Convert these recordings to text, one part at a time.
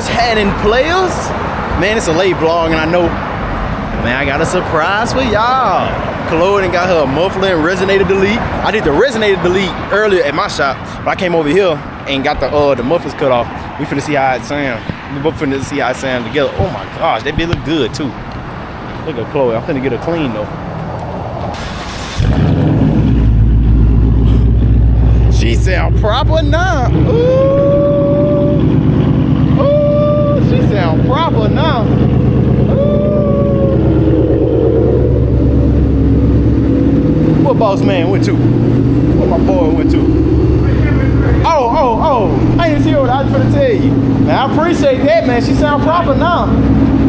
What's happening, players? Man, it's a late vlog, and I know, man, I got a surprise for y'all. Chloe got her muffler and resonator delete. I did the resonator delete earlier at my shop, but I came over here and got the mufflers cut off. We finna see how it sound. We both finna see how it sound together. Oh my gosh, that bitch look good too. Look at Chloe. I'm finna get her clean though. She sound proper now. Ooh. Ooh, she sound proper now. Ooh. What boss man went to? What my boy went to? Oh. I didn't see what I was trying to tell you. Man, I appreciate that, man. She sound proper now.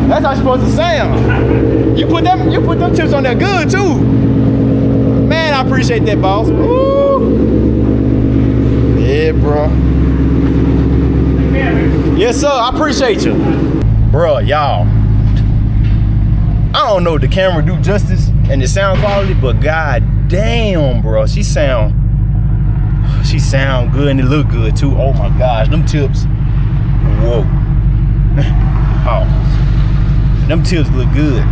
That's how she supposed to sound. You put them tips on there good too. Man, I appreciate that, boss. Ooh. Yeah, bro. Yes, sir. I appreciate you. Bro, y'all. I don't know if the camera do justice and the sound quality, but god damn, bro. She sound good and it look good too. Oh my gosh, them tips. Whoa. Oh. Them tips look good.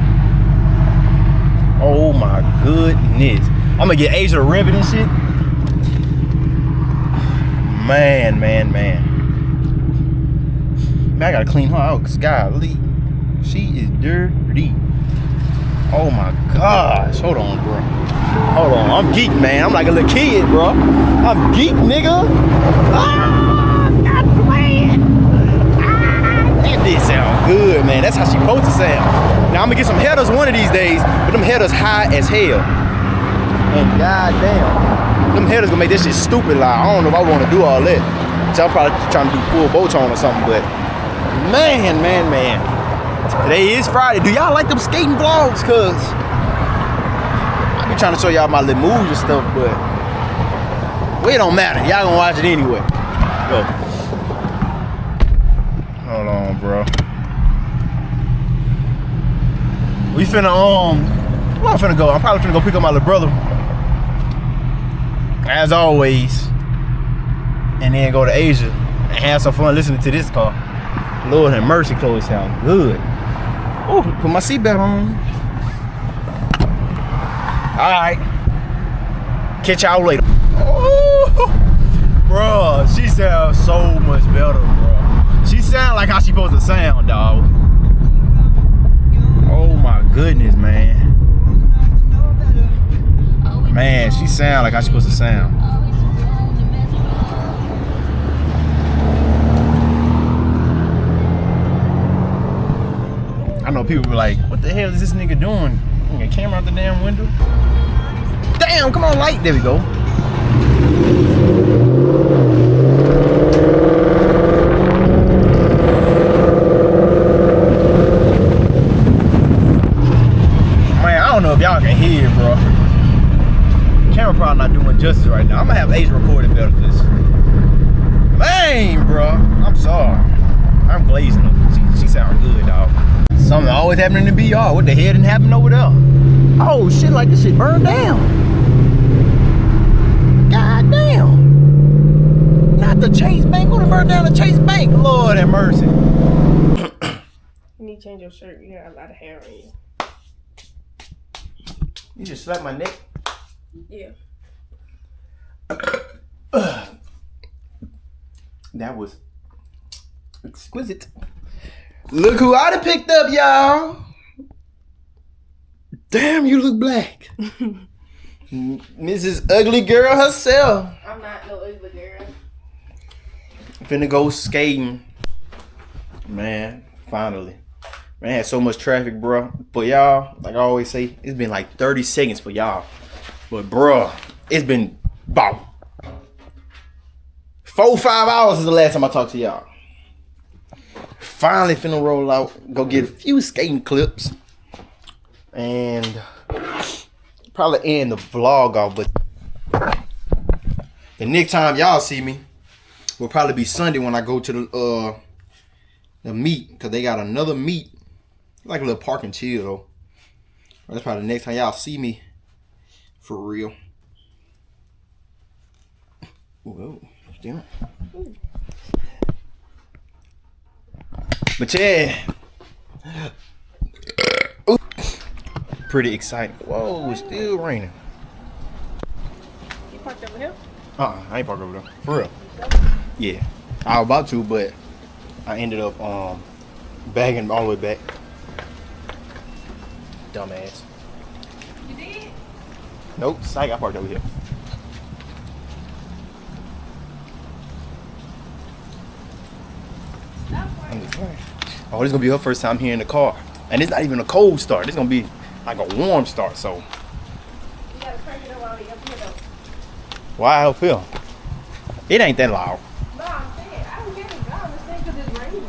Oh my goodness. I'm gonna get Asia to rev it and shit. Man, I gotta clean her out, cause golly, she is dirty. Oh my gosh, hold on, bro. Hold on, I'm geek, man. I'm like a little kid, bro. I'm geek, nigga. Stop playing. That bitch sound good, man. That's how she supposed to sound. Now I'm gonna get some headers one of these days, but them headers high as hell. And goddamn, them headers gonna make this shit stupid loud. I don't know if I wanna do all that. So I'm probably trying to do full bow tone or something, but man. Today is Friday. Do y'all like them skating vlogs? Cause I be trying to show y'all my little moves and stuff, but well, it don't matter. Y'all gonna watch it anyway. Go. Hold on, bro. We finna where I'm finna go? I'm probably finna go pick up my little brother, as always, and then go to Asia and have some fun listening to this car. Lord have mercy, Chloe sound good. Oh, put my seatbelt on. All right, catch y'all later. Oh, bro, she sounds so much better, bro. She sound like how she supposed to sound, dog. Oh my goodness, man. Man, she sound like how she supposed to sound. I know people be like, what the hell is this nigga doing? A camera out the damn window? Damn, come on, light. There we go. Man, I don't know if y'all can hear it, bro. Camera probably not doing justice right now. I'm gonna have Asia record it better, cause man, bro, I'm sorry. I'm glazing her. She sound good, dog. Something always happening in the BR. What the hell didn't happen over there? Oh shit, like this shit burned down. God damn. Not the Chase Bank. Who done burned down the Chase Bank? Lord have mercy. You need to change your shirt. You got a lot of hair on you. You just slapped my neck? Yeah. That was exquisite. Look who I done picked up, y'all. Damn, you look black. Mrs. Ugly Girl herself. I'm not no ugly girl. Finna go skating. Man, finally. Man, I had so much traffic, bro. But y'all, like I always say, it's been like 30 seconds for y'all. But bro, it's been about 4-5 hours is the last time I talked to y'all. Finally finna roll out, go get a few skating clips, and probably end the vlog off. But the next time y'all see me will probably be Sunday when I go to the meet, cause they got another meet, like a little park and chill though. That's probably the next time y'all see me for real. Whoa, damn. But yeah. Ooh. Pretty exciting. Whoa, it's still raining. You parked over here? I ain't parked over there. For real. Yeah. I was about to, but I ended up bagging all the way back. Dumbass. You did? Nope, psych, I parked over here. I'm just saying. Oh, this is gonna be her first time here in the car. And it's not even a cold start. It's gonna be like a warm start, so. You gotta crank it up while we up here though. Why uphill? It ain't that loud. No, I'm saying, I don't get it. God, I'm saying because it's raining.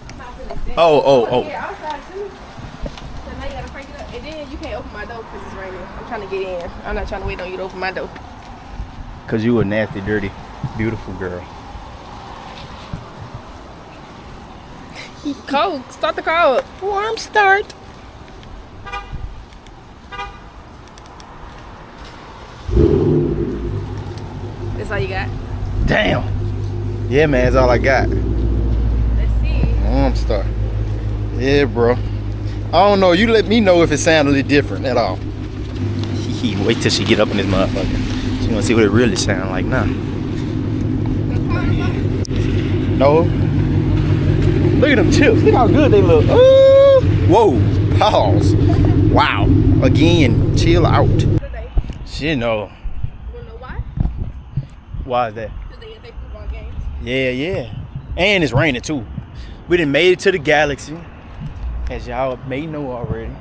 I'm not feeling sick. Oh. Yeah, outside too. So now you gotta crank it up. And then you can't open my door because it's raining. I'm trying to get in. I'm not trying to wait on you to open my door. Cause you a nasty, dirty, beautiful girl. Cold. Start the car up. Warm start. That's all you got. Damn. Yeah, man, that's all I got. Let's see. Warm start. Yeah, bro. I don't know. You let me know if it sounded a little different at all. Wait till she get up in this motherfucker. She wanna see what it really sound like now. No. Look at them chips. Look how good they look. Ooh. Whoa. Pause. Wow. Again, chill out. Today. She know. You wanna know why? Why is that? Because they football games. Yeah. And it's raining too. We done made it to the galaxy. As y'all may know already.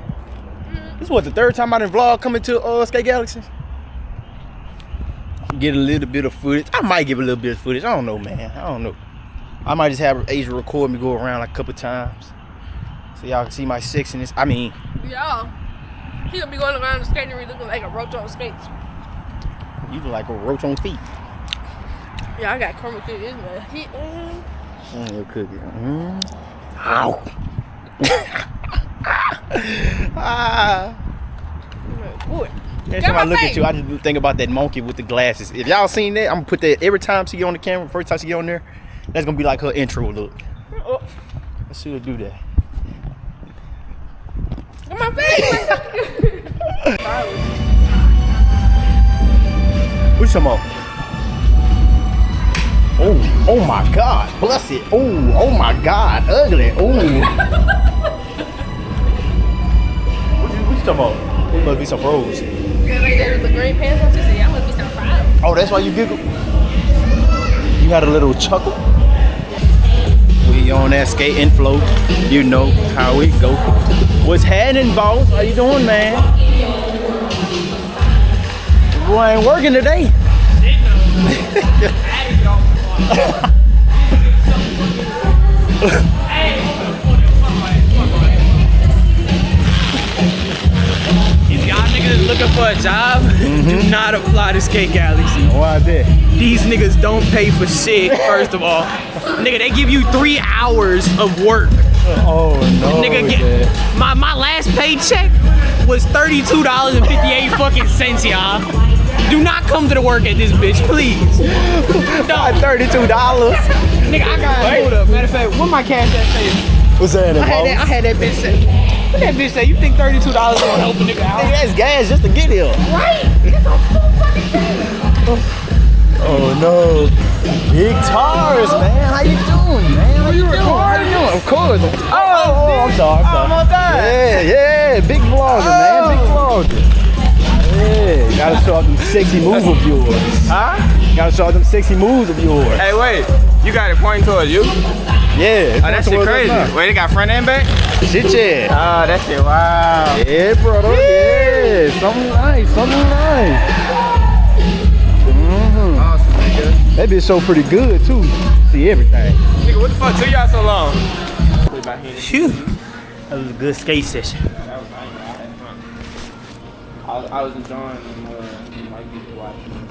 This is what, the third time I done vlog coming to Skate Galaxy? Get a little bit of footage. I might give a little bit of footage. I don't know, man. I don't know. I might just have Asia record me go around like a couple times. So y'all can see my sexiness. I mean. Y'all. He gonna be going around the skating rink looking like a roach on skates. You look like a roach on feet. Yeah, I got Chroma Key this man. Your cookie. Ow. Boy. Every time I look at you, I just think about that monkey with the glasses. If y'all seen that, I'm gonna put that every time she get on the camera, first time she get on there, that's gonna be like her intro look. Oh. Let's see her do that. Look at my face. What you talking about? Oh my God, bless it. Oh my God, ugly. What you talking about? It must be some pros. There's the green pants on. She said, "I must be some proud." Oh, that's why you giggle? You had a little chuckle? We on that skating float. You know how it go. What's happening, boss? How you doing, man? Boy, ain't working today. If y'all niggas looking for a job, do not apply to Skate Galaxy. Why is that? These niggas don't pay for shit, first of all. Nigga, they give you 3 hours of work. Oh no. Nigga, my last paycheck was $32.58 fucking cents, y'all. Do not come to the work at this bitch, please. Not $32. Nigga, I got hold up. Matter of fact, what my cash app say? What's that? I had that bitch say. What that bitch say? You think $32 gonna help a nigga out? That's gas just to get here. Right? It's a full fucking thing. Oh no. Big Taurus, man. How you doing, man? How you doing? How you doing? Of course. Oh, I'm sorry. Almost done. Yeah. Big vlogger, man. Big vlogger. Yeah. Gotta show off them sexy moves of yours. Huh? Gotta show off them sexy moves of yours. Hey, wait. You got it pointing towards you? Yeah. Oh, that shit crazy. Wait, they got front and back? Shit, yeah. Oh, that shit wow. Yeah, brother. Yeah. Something nice. Awesome, nigga. That bitch so pretty good, too. See everything. Nigga, what the fuck took y'all so long? Phew. That was a good skate session. I was enjoying them, like people watching.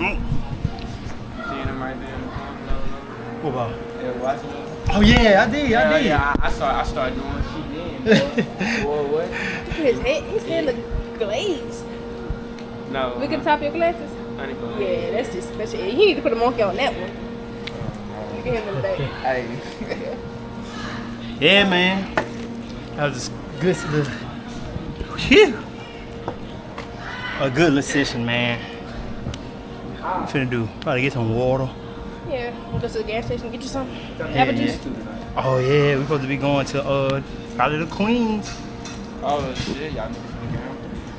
Seeing them right there in the phone, What about? they were watching them. Oh, yeah, I did. Yeah, I started doing shit then. Boy, what? His hand look glazed. No. Look at the top of your glasses. Yeah, that's just special. You need to put a monkey on that one. Look at him in the day. Hey. Yeah, man. That was a good little, phew. A good little session, man. What you finna do? Probably get some water. Yeah, we'll go to the gas station, get you some Yeah, apple juice. Oh yeah, we're supposed to be going to probably the Queens. Oh shit, y'all niggas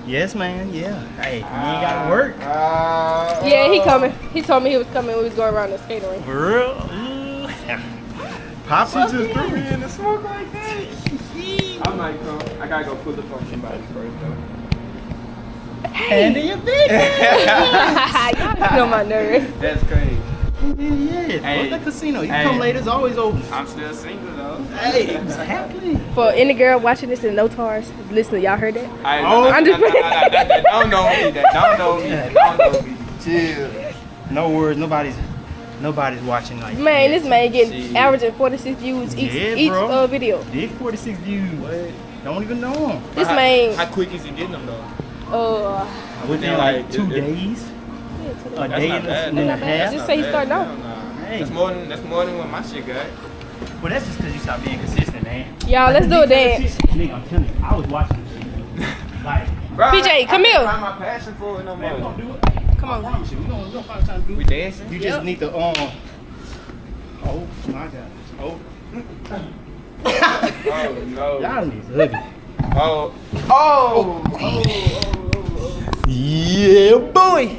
Yes, man. Yeah. Hey, you ain't gotta work. Yeah, he coming. He told me he was coming when we was going around the skating rink. For real? Ooh. Pops just threw me in the smoke like that. I might come. I gotta go pull up on somebody first though. Hand in your business. Y'all get on my nerves. That's crazy. Yeah, Hey. the casino. You Hey. come later, it's always open. I'm still single though. Hey, exactly. For any girl watching this in no tars, listen, y'all heard that? I'm just- That don't know me. That don't know me. That don't know me. Chill. No words. Nobody's watching like. Man, this man getting Shit. averaging 46 views each bro. video. Did 46 views. Don't even know him. This How man, quick is he getting them though? Within Yeah, like like, 2 it- days. A That's day not and bad. and a That's not bad. half. Just say he starting out. Hey. That's more than what my shit got. Well, that's just because you stopped being consistent, man. y'all, let's do a dance. Nigga, I'm telling you, I was watching this shit. Like, Bro, PJ, come I here. can't find my passion for it no man, we more. gonna do it. Come on. I promise you, we gonna find time to do We it. dancing? You just Yep. need to, oh my God. Oh. Oh no. Y'all need to hug it. Oh. Yeah, boy.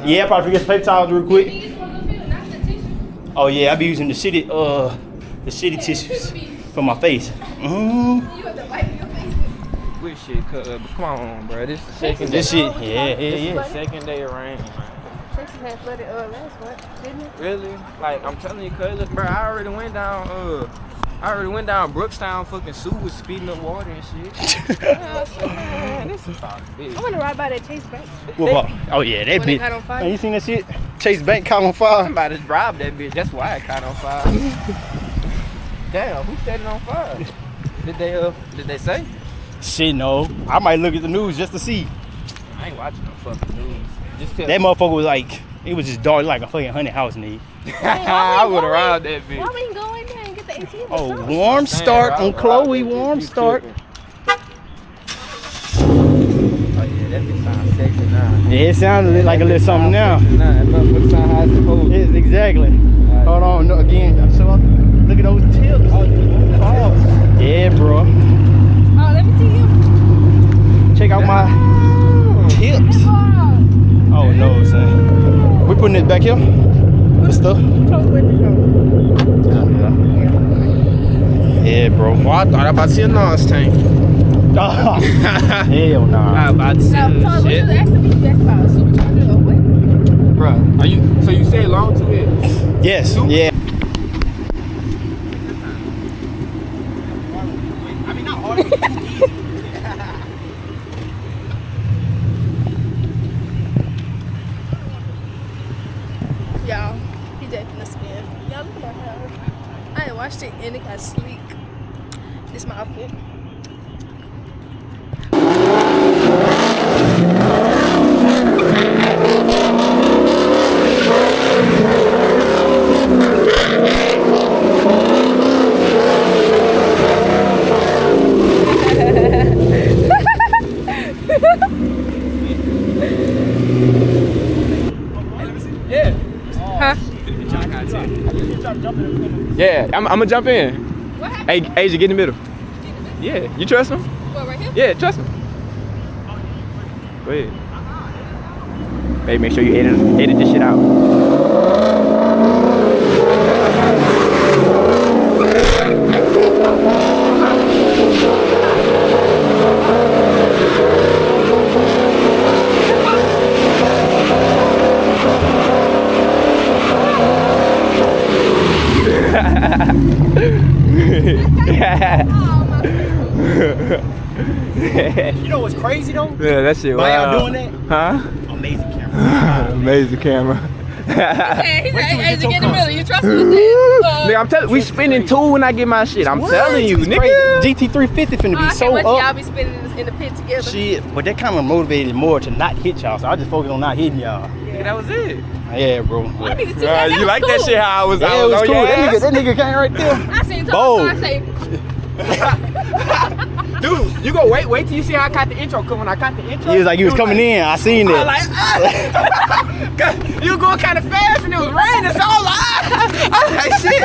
Yeah, probably forget some paper towels real quick. Oh yeah, I be using the city tissues for my face. Good shit, come on, bro. This is the second This day. shit, yeah. Second day of rain, man. Texas had flooded last month, didn't it? Really? Like I'm telling you, cuz look, bro, I already went down Brookstown. Fucking Sue was speeding up water and shit. Man, this is I want to ride by that Chase Bank. Oh yeah, that When it bitch. caught on fire. Man, you seen that shit? Chase Bank caught on fire. Somebody robbed that bitch. That's why it caught on fire. Damn, who set it on fire? Did they say? Shit, no. I might look at the news just to see. I ain't watching no fucking news. Just tell That motherfucker was like, it was just dark like a fucking 100-house nigga. I would have robbed that bitch. Why we ain't go in there and get the ATM? or Oh, something? warm start Damn, on bro, Chloe. robbed that Warm bitch. You start. tripping. Oh yeah, that bitch sounds sexy now. Yeah, it sounded like a little something now. Nah, that motherfucker sound how it's supposed to. Yes, exactly. Hold on, no, again. So look at those tips. Oh, yeah, bro. Oh, let me see you. Check out my tips. Oh no, son. We putting it back here. The stuff. Yeah, bro. Oh, I thought I about to see a Nas tank. Hell nah. I about to see Now, Tom, what you shit. asking me? You asked about a supercharger or what? Bruh, are you? So you say long to it? Yes. Yeah. Y'all, PJ finna spin. Y'all look at my hair. I ain't washed it and it got sleek. This my outfit. Yeah. Huh? Yeah, I'm gonna jump in. What happened? Hey, Asia, get in the middle. Yeah, you trust him? What, right here? Yeah, trust him. Go ahead. Hey, make sure you edit this shit out. You know what's crazy though? Yeah, that shit. Why y'all wild. doing that? Huh? Amazing camera. Amazing camera. He said, till we hey, get get in the your middle. You trust me? Nigga, I'm telling we spending two when I get my shit. I'm telling you, It's nigga. crazy. GT350 finna be I so can't wait till y'all up. be spinning this in the pit together. Shit, but that kind of motivated more to not hit y'all, so I just focused on not hitting y'all. Yeah, that was it. Yeah, bro. Oh, I need to see that. You was like cool. that shit? How I was? Yeah, I it was on cool. your ass? That nigga came right there. I seen Bold. Tom say, Dude, you go wait till you see how I caught the intro. Cause when I caught the intro, He was like, he was coming in. I seen I was that. like, ah. You were going kind of fast and it was raining, so I was like, ah. I was like, shit.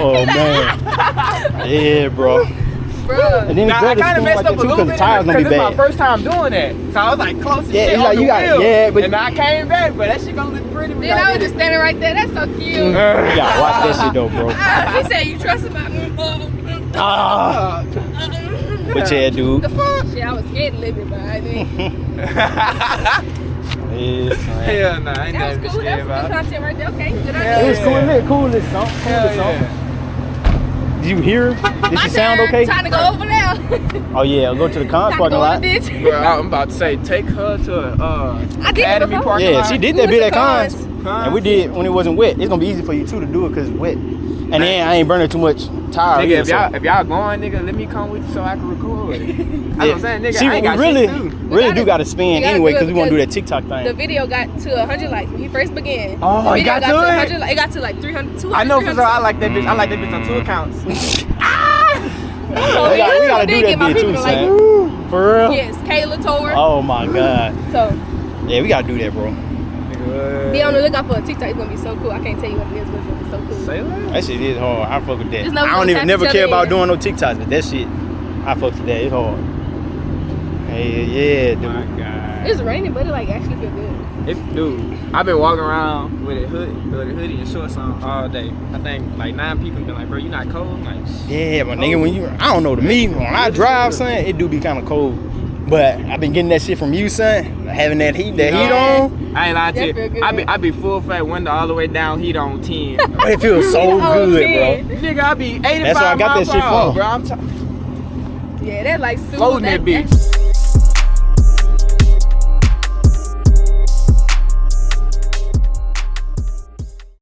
Oh man. Yeah, bro. bruh. And then Now, I kind of messed up a little because bit the tires gonna because be it's my bad. first time doing that. So I was like close as Yeah, shit you on like- the you got- wheel. yeah, but- and I came back, but that shit gonna look pretty. when Then y'all I was get just it. standing right there. That's so cute. You gotta watch that shit though, bro. He said you trust him. Ah. But yeah, dude. The fuck? Shit, I was scared to live it, but I didn't. Yes, man. Hell nah, I ain't That never was been cool. That scared was good about it. content right there. Okay, good Hell It idea. was cool, yeah. cool this song. Cool Hell this song. yeah. Did you hear? Did My she sound turn. okay? Trying to go over there. Oh yeah, go to the cons Trying to parking go lot. in the ditch. Bro, I'm about to say, take her to I did it Academy before. parking Yeah, lot. she did We that bit went at to cons. Cons. And we did when it wasn't wet. It's gonna be easy for you too to do it because it's wet. And then I ain't burning too much tire. Nigga, either, if y'all going, nigga, let me come with you so I can record. That's what I'm saying, nigga. See, I ain't got we really, shit to do. really do gotta spin we gotta anyway do it because we want to do that because TikTok The thing. video got to 100 likes when he first began. Oh, the it video got to it? 100, it got to like 300, 200. I know for sure 300. I like that bitch. I like that bitch on 2 accounts. So We we gotta do did that get my bit too, people like, son. For real? yes, Kayla Tor. Oh my god. So Yeah, we gotta do that, bro. be on the lookout for a TikTok. It's gonna be so cool. I can't tell you what it is, but it's gonna be so cool. Say that. That shit is hard. I fuck with that. Just know we I don't gonna even tap never each care other about in. doing no TikToks, but that shit, I fuck with that. It's hard. Hey, yeah, dude. My God. It's raining, but it like actually feel good. Dude, I've been walking around with a hoodie and shorts on all day. I think like 9 people been like, bro, you not cold? I'm like, Yeah, but nigga, when you, I don't know, to me, when I drive, son, it do be kind of cold. But I've been getting that shit from you, son. Having that heat on, I ain't lying to That feel you. good. I be full fat window all the way down, heat on 10. it feels so Oh, good, man. bro. Nigga, I be 85 That's where I got that miles shit per hour, from. bro. I'm Yeah, that like super. floating that bitch.